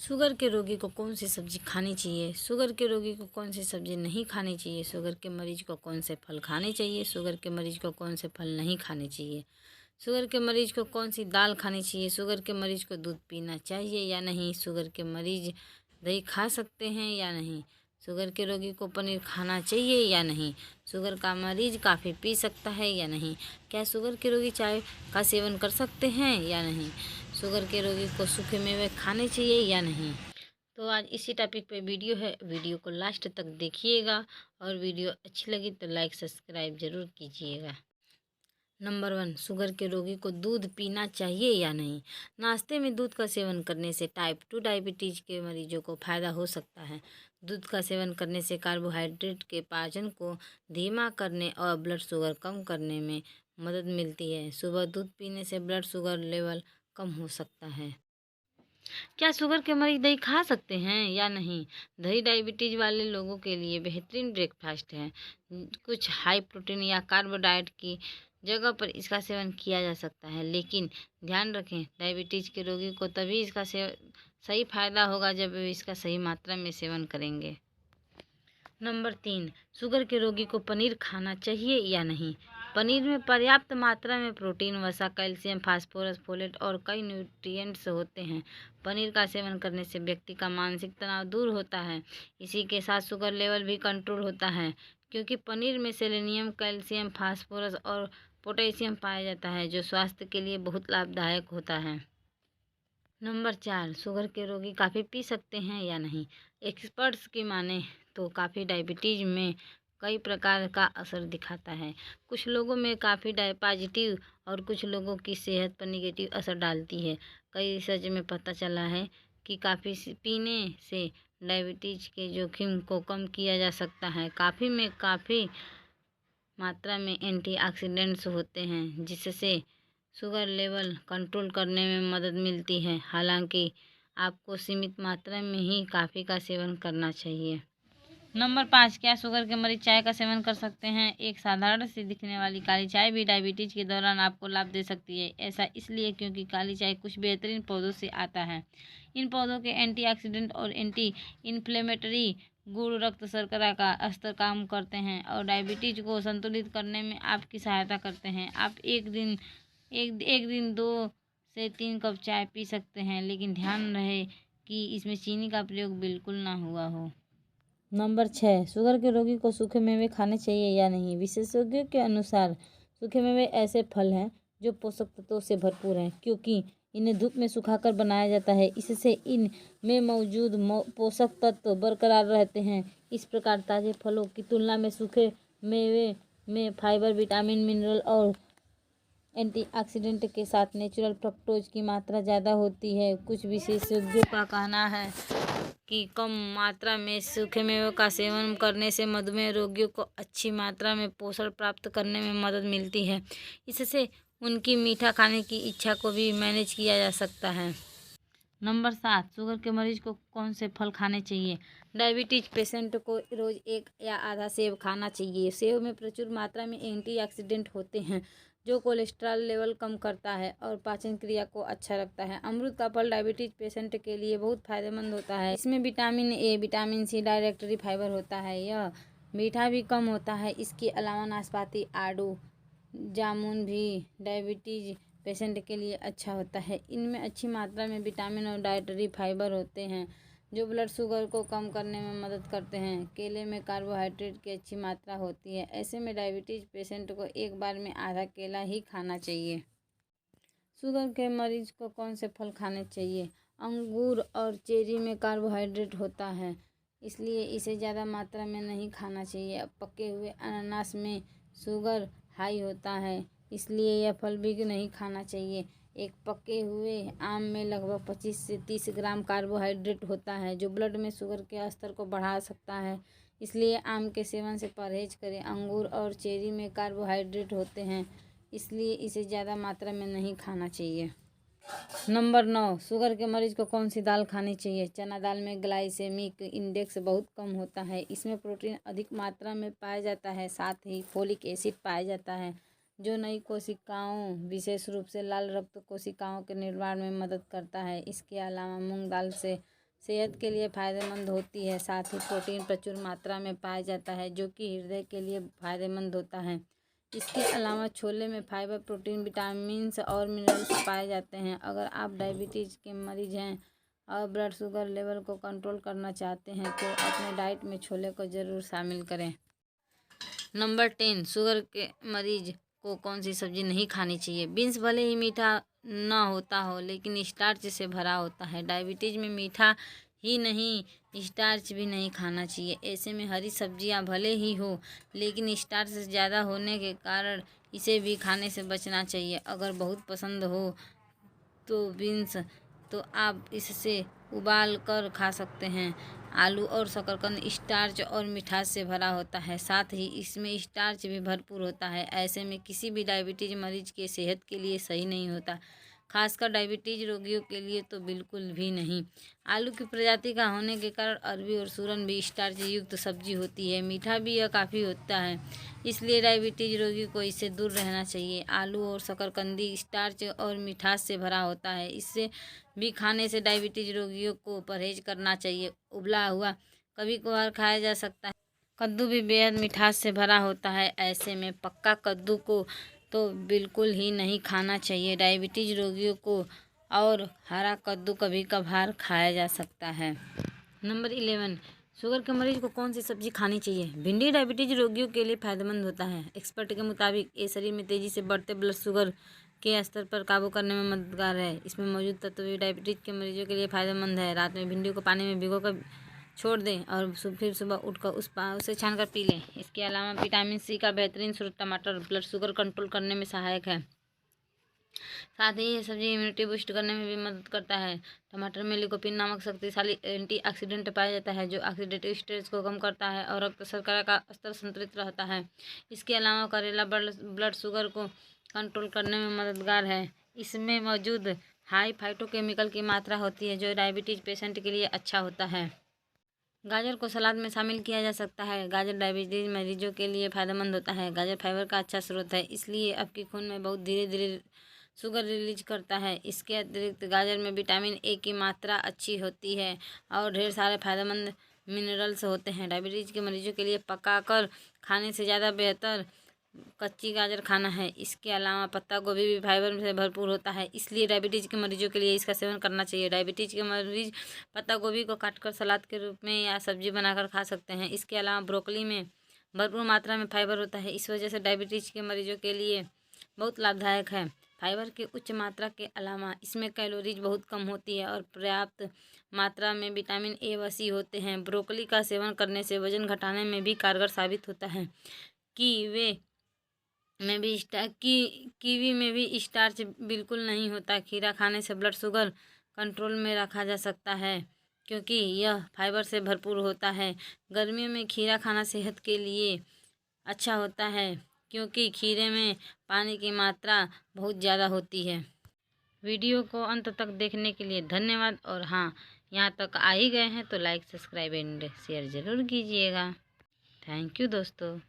Sugar के रोगी को कौन सी सब्जी खानी चाहिए? शुगर के रोगी को कौन सी सब्जी नहीं खानी चाहिए? शुगर के मरीज को कौन से फल खाने चाहिए? शुगर के मरीज को कौन से फल नहीं खाने चाहिए? शुगर के मरीज को कौन सी दाल खानी चाहिए? शुगर के मरीज को दूध पीना चाहिए या नहीं? शुगर के मरीज दही खा सकते हैं या नहीं? शुगर के रोगी को पनीर खाना चाहिए या नहीं? शुगर का मरीज कॉफ़ी पी सकता है या नहीं? क्या शुगर के रोगी चाय का सेवन कर सकते हैं या नहीं? शुगर के रोगी को सूखे मेवे खाने चाहिए या नहीं? तो आज इसी टॉपिक पे वीडियो है, वीडियो को लास्ट तक देखिएगा और वीडियो अच्छी लगी तो लाइक सब्सक्राइब ज़रूर कीजिएगा। नंबर 1, शुगर के रोगी को दूध पीना चाहिए या नहीं? नाश्ते में दूध का सेवन करने से टाइप 2 डायबिटीज़ के मरीजों को फ़ायदा हो सकता है। दूध का सेवन करने से कार्बोहाइड्रेट के पाचन को धीमा करने और ब्लड शुगर कम करने में मदद मिलती है। सुबह दूध पीने से ब्लड शुगर लेवल कम हो सकता है। क्या शुगर के मरीज दही खा सकते हैं या नहीं? दही डायबिटीज वाले लोगों के लिए बेहतरीन ब्रेकफास्ट है। कुछ हाई प्रोटीन या कार्बोहाइड्रेट की जगह पर इसका सेवन किया जा सकता है, लेकिन ध्यान रखें, डायबिटीज के रोगी को तभी इसका सही फायदा होगा जब वे इसका सही मात्रा में सेवन करेंगे। नंबर 3, शुगर के रोगी को पनीर खाना चाहिए या नहीं? पनीर में पर्याप्त मात्रा में प्रोटीन, वसा, कैल्शियम, फास्फोरस, फोलेट और कई न्यूट्रिएंट्स होते हैं। पनीर का सेवन करने से व्यक्ति का मानसिक तनाव दूर होता है। इसी के साथ शुगर लेवल भी कंट्रोल होता है, क्योंकि पनीर में सेलेनियम, कैल्शियम, फास्फोरस और पोटेशियम पाया जाता है, जो स्वास्थ्य के लिए बहुत लाभदायक होता है। नंबर 4, शुगर के रोगी कॉफ़ी पी सकते हैं या नहीं? एक्सपर्ट्स की माने तो कॉफ़ी डायबिटीज़ में कई प्रकार का असर दिखाता है। कुछ लोगों में कॉफ़ी पॉजिटिव और कुछ लोगों की सेहत पर निगेटिव असर डालती है। कई रिसर्च में पता चला है कि कॉफ़ी पीने से डायबिटीज़ के जोखिम को कम किया जा सकता है। कॉफ़ी में काफ़ी मात्रा में एंटीऑक्सीडेंट्स होते हैं, जिससे शुगर लेवल कंट्रोल करने में मदद मिलती है। हालांकि आपको सीमित मात्रा में ही कॉफ़ी का सेवन करना चाहिए। नंबर 5, क्या शुगर के मरीज चाय का सेवन कर सकते हैं? एक साधारण सी दिखने वाली काली चाय भी डायबिटीज के दौरान आपको लाभ दे सकती है। ऐसा इसलिए क्योंकि काली चाय कुछ बेहतरीन पौधों से आता है। इन पौधों के एंटीऑक्सीडेंट और एंटी इन्फ्लेमेटरी गुण रक्त शर्करा का स्तर कम करते हैं और डायबिटीज को संतुलित करने में आपकी सहायता करते हैं। आप एक दिन 2 से 3 कप चाय पी सकते हैं, लेकिन ध्यान रहे कि इसमें चीनी का प्रयोग बिल्कुल ना हुआ हो। नंबर 6, शुगर के रोगी को सूखे मेवे खाने चाहिए या नहीं? विशेषज्ञों के अनुसार सूखे मेवे ऐसे फल हैं जो पोषक तत्वों से भरपूर हैं, क्योंकि इन्हें धूप में सुखाकर बनाया जाता है। इससे इन में मौजूद पोषक तत्व बरकरार रहते हैं। इस प्रकार ताजे फलों की तुलना में सूखे मेवे में फाइबर, विटामिन, मिनरल और एंटीऑक्सीडेंट के साथ नेचुरल फ्रक्टोज की मात्रा ज़्यादा होती है। कुछ विशेषज्ञों का कहना है कि कम मात्रा में सूखे मेवों का सेवन करने से मधुमेह रोगियों को अच्छी मात्रा में पोषण प्राप्त करने में मदद मिलती है। इससे उनकी मीठा खाने की इच्छा को भी मैनेज किया जा सकता है। नंबर 7, शुगर के मरीज को कौन से फल खाने चाहिए? डायबिटीज पेशेंट को रोज 1 या आधा सेब खाना चाहिए। सेब में प्रचुर मात्रा में एंटीऑक्सीडेंट होते हैं, जो कोलेस्ट्रॉल लेवल कम करता है और पाचन क्रिया को अच्छा रखता है। अमरूद का फल डायबिटीज पेशेंट के लिए बहुत फायदेमंद होता है। इसमें विटामिन ए, विटामिन सी, डायरेक्टरी फाइबर होता है। यह मीठा भी कम होता है। इसके अलावा नाशपाती, आड़ू, जामुन भी डायबिटीज पेशेंट के लिए अच्छा होता है। इनमें अच्छी मात्रा में विटामिन और डाइटरी फाइबर होते हैं, जो ब्लड शुगर को कम करने में मदद करते हैं। केले में कार्बोहाइड्रेट की अच्छी मात्रा होती है। ऐसे में डायबिटीज पेशेंट को एक बार में आधा केला ही खाना चाहिए। शुगर के मरीज को कौन से फल खाने चाहिए? अंगूर और चेरी में कार्बोहाइड्रेट होता है, इसलिए इसे ज़्यादा मात्रा में नहीं खाना चाहिए। पके हुए अनानास में शुगर हाई होता है, इसलिए यह फल भी नहीं खाना चाहिए। एक पके हुए आम में लगभग 25 से 30 ग्राम कार्बोहाइड्रेट होता है, जो ब्लड में शुगर के स्तर को बढ़ा सकता है, इसलिए आम के सेवन से परहेज करें। अंगूर और चेरी में कार्बोहाइड्रेट होते हैं, इसलिए इसे ज़्यादा मात्रा में नहीं खाना चाहिए। नंबर 9, शुगर के मरीज को कौन सी दाल खानी चाहिए? चना दाल में ग्लाइसेमिक इंडेक्स बहुत कम होता है। इसमें प्रोटीन अधिक मात्रा में पाया जाता है, साथ ही फोलिक एसिड पाया जाता है, जो नई कोशिकाओं, विशेष रूप से लाल रक्त कोशिकाओं के निर्माण में मदद करता है। इसके अलावा मूंग दाल से सेहत के लिए फ़ायदेमंद होती है। साथ ही प्रोटीन प्रचुर मात्रा में पाया जाता है जो कि हृदय के लिए फ़ायदेमंद होता है। इसके अलावा छोले में फाइबर, प्रोटीन, विटामिन्स और मिनरल्स पाए जाते हैं। अगर आप डायबिटीज़ के मरीज़ हैं और ब्लड शुगर लेवल को कंट्रोल करना चाहते हैं तो अपने डाइट में छोले को ज़रूर शामिल करें। नंबर 10, शुगर के मरीज को कौन सी सब्जी नहीं खानी चाहिए। बीन्स भले ही मीठा ना होता हो लेकिन स्टार्च से भरा होता है। डायबिटीज़ में मीठा ही नहीं स्टार्च भी नहीं खाना चाहिए। ऐसे में हरी सब्जियां भले ही हो लेकिन स्टार्च ज़्यादा होने के कारण इसे भी खाने से बचना चाहिए। अगर बहुत पसंद हो तो बीन्स तो आप इससे उबाल कर खा सकते हैं। आलू और शकरकंद स्टार्च और मिठास से भरा होता है, साथ ही इसमें स्टार्च भी भरपूर होता है। ऐसे में किसी भी डायबिटीज़ मरीज के सेहत के लिए सही नहीं होता, खासकर डायबिटीज़ रोगियों के लिए तो बिल्कुल भी नहीं। आलू की प्रजाति का होने के कारण अरबी और सूरन भी स्टार्च युक्त सब्जी होती है। मीठा भी यह काफ़ी होता है, इसलिए डायबिटीज़ रोगी को इससे दूर रहना चाहिए। आलू और शकरकंदी स्टार्च और मिठास से भरा होता है, इससे भी खाने से डायबिटीज़ रोगियों को परहेज करना चाहिए। उबला हुआ कभी कभार खाया जा सकता है। कद्दू भी बेहद मिठास से भरा होता है, ऐसे में पक्का कद्दू को तो बिल्कुल ही नहीं खाना चाहिए डायबिटीज़ रोगियों को। और हरा कद्दू कभी कभार खाया जा सकता है। नंबर 11, शुगर के मरीज को कौन सी सब्जी खानी चाहिए। भिंडी डायबिटीज रोगियों के लिए फायदेमंद होता है। एक्सपर्ट के मुताबिक ये शरीर में तेजी से बढ़ते ब्लड शुगर के स्तर पर काबू करने में मददगार है। इसमें मौजूद तत्व भी डायबिटीज के मरीजों के लिए फायदेमंद है। रात में भिंडी को पानी में भिगोकर छोड़ दें और फिर सुबह उठकर उसे छानकर पी लें। इसके अलावा विटामिन सी का बेहतरीन स्रोत टमाटर ब्लड शुगर कंट्रोल करने में सहायक है। साथ ही ये सब्जी इम्यूनिटी बूस्ट करने में भी मदद करता है। टमाटर में लिकोपिन नामक शक्तिशाली एंटीऑक्सीडेंट पाया जाता है जो ऑक्सीडेटिव स्ट्रेस को कम करता है और रक्त शर्करा का स्तर संतुलित रहता है। इसके अलावा करेला ब्लड शुगर को कंट्रोल करने में मददगार है। इसमें मौजूद हाई फाइटोकेमिकल की मात्रा होती है जो डायबिटीज़ पेशेंट के लिए अच्छा होता है। गाजर को सलाद में शामिल किया जा सकता है। गाजर डायबिटीज़ मरीजों के लिए फायदेमंद होता है। गाजर फाइबर का अच्छा स्रोत है, इसलिए आपके खून में बहुत धीरे धीरे शुगर रिलीज करता है। इसके अतिरिक्त गाजर में विटामिन ए की मात्रा अच्छी होती है और ढेर सारे फायदेमंद मिनरल्स होते हैं। डायबिटीज़ के मरीजों के लिए पकाकर खाने से ज़्यादा बेहतर कच्ची गाजर खाना है। इसके अलावा पत्ता गोभी भी फाइबर से भरपूर होता है, इसलिए डायबिटीज़ के मरीजों के लिए इसका सेवन करना चाहिए। डायबिटीज़ के मरीज पत्ता गोभी को काटकर सलाद के रूप में या सब्जी बनाकर खा सकते हैं। इसके अलावा ब्रोकली में भरपूर मात्रा में फाइबर होता है, इस वजह से डायबिटीज़ के मरीजों के लिए बहुत लाभदायक है। फाइबर की उच्च मात्रा के अलावा इसमें कैलोरीज बहुत कम होती है और पर्याप्त मात्रा में विटामिन ए व सी होते हैं। ब्रोकली का सेवन करने से वजन घटाने में भी कारगर साबित होता है। कीवी में भी स्टार्च बिल्कुल नहीं होता। खीरा खाने से ब्लड शुगर कंट्रोल में रखा जा सकता है क्योंकि यह फाइबर से भरपूर होता है। गर्मियों में खीरा खाना सेहत के लिए अच्छा होता है क्योंकि खीरे में पानी की मात्रा बहुत ज़्यादा होती है। वीडियो को अंत तक देखने के लिए धन्यवाद। और हाँ, यहाँ तक आ ही गए हैं तो लाइक, सब्सक्राइब एंड शेयर ज़रूर कीजिएगा। थैंक यू दोस्तों।